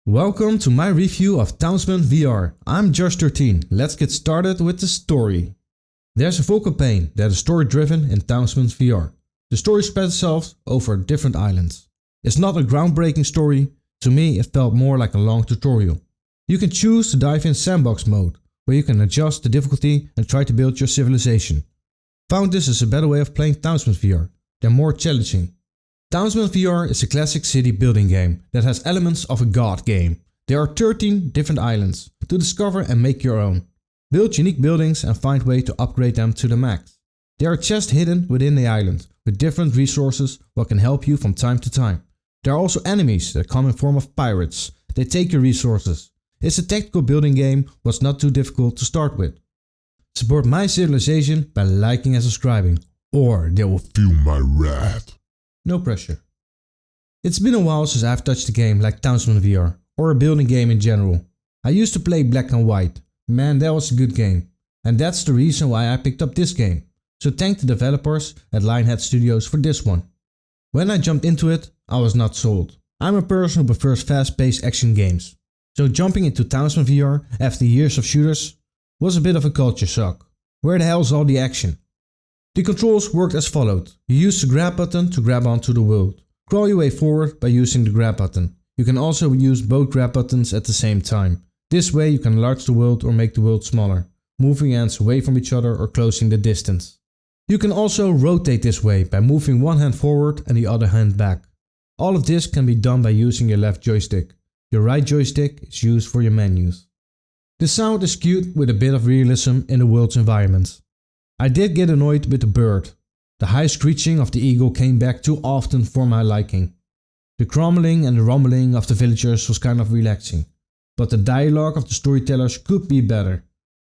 Welcome to my review of TownsMen VR. I'm Josh13. Let's get started with the story. There's a full campaign that is story driven in TownsMen VR. The story spreads itself over different islands. It's not a groundbreaking story. To me, it felt more like a long tutorial. You can choose to dive in sandbox mode, where you can adjust the difficulty and try to build your civilization. Found this is a better way of playing TownsMen VR. They're more challenging. TownsMen VR is a classic city building game that has elements of a god game. There are 13 different islands to discover and make your own. Build unique buildings and find ways to upgrade them to the max. There are chests hidden within the island with different resources what can help you from time to time. There are also enemies that come in form of pirates. They take your resources. It's a tactical building game what's not too difficult to start with. Support my civilization by liking and subscribing, or they will feel my wrath. No pressure. It's been a while since I've touched a game like TownsMen VR, or a building game in general. I used to play Black and White. Man, that was a good game. And that's the reason why I picked up this game. So thank the developers at Lionhead Studios for this one. When I jumped into it, I was not sold. I'm a person who prefers fast-paced action games. So jumping into TownsMen VR after years of shooters was a bit of a culture shock. Where the hell is all the action? The controls worked as followed. You use the grab button to grab onto the world. Crawl your way forward by using the grab button. You can also use both grab buttons at the same time. This way you can enlarge the world or make the world smaller, moving hands away from each other or closing the distance. You can also rotate this way by moving one hand forward and the other hand back. All of this can be done by using your left joystick. Your right joystick is used for your menus. The sound is skewed with a bit of realism in the world's environment. I did get annoyed with the bird. The high screeching of the eagle came back too often for my liking. The crumbling and the rumbling of the villagers was kind of relaxing, but the dialogue of the storytellers could be better.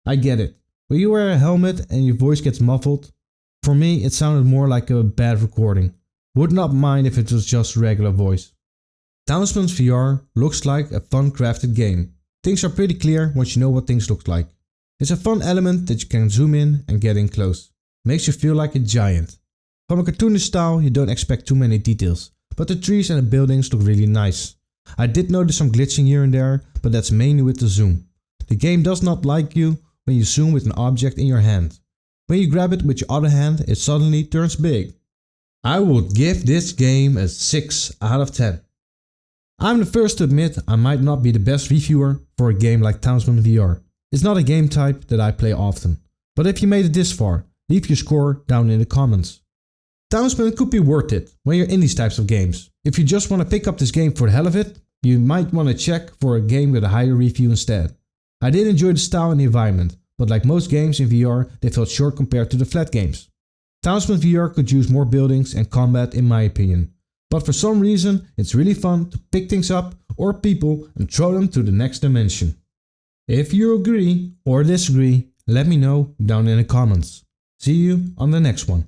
I get it. When you wear a helmet and your voice gets muffled, for me it sounded more like a bad recording. Would not mind if it was just regular voice. TownsMen VR looks like a fun crafted game. Things are pretty clear once you know what things look like. It's a fun element that you can zoom in and get in close. Makes you feel like a giant. From a cartoonish style you don't expect too many details, but the trees and the buildings look really nice. I did notice some glitching here and there, but that's mainly with the zoom. The game does not like you when you zoom with an object in your hand. When you grab it with your other hand, it suddenly turns big. I would give this game a 6 out of 10. I'm the first to admit I might not be the best reviewer for a game like TownsMen VR. It's not a game type that I play often, but if you made it this far, leave your score down in the comments. TownsMen could be worth it when you're in these types of games. If you just want to pick up this game for the hell of it, you might want to check for a game with a higher review instead. I did enjoy the style and the environment, but like most games in VR, they felt short compared to the flat games. TownsMen VR could use more buildings and combat in my opinion, but for some reason it's really fun to pick things up or people and throw them to the next dimension. If you agree or disagree, let me know down in the comments. See you on the next one.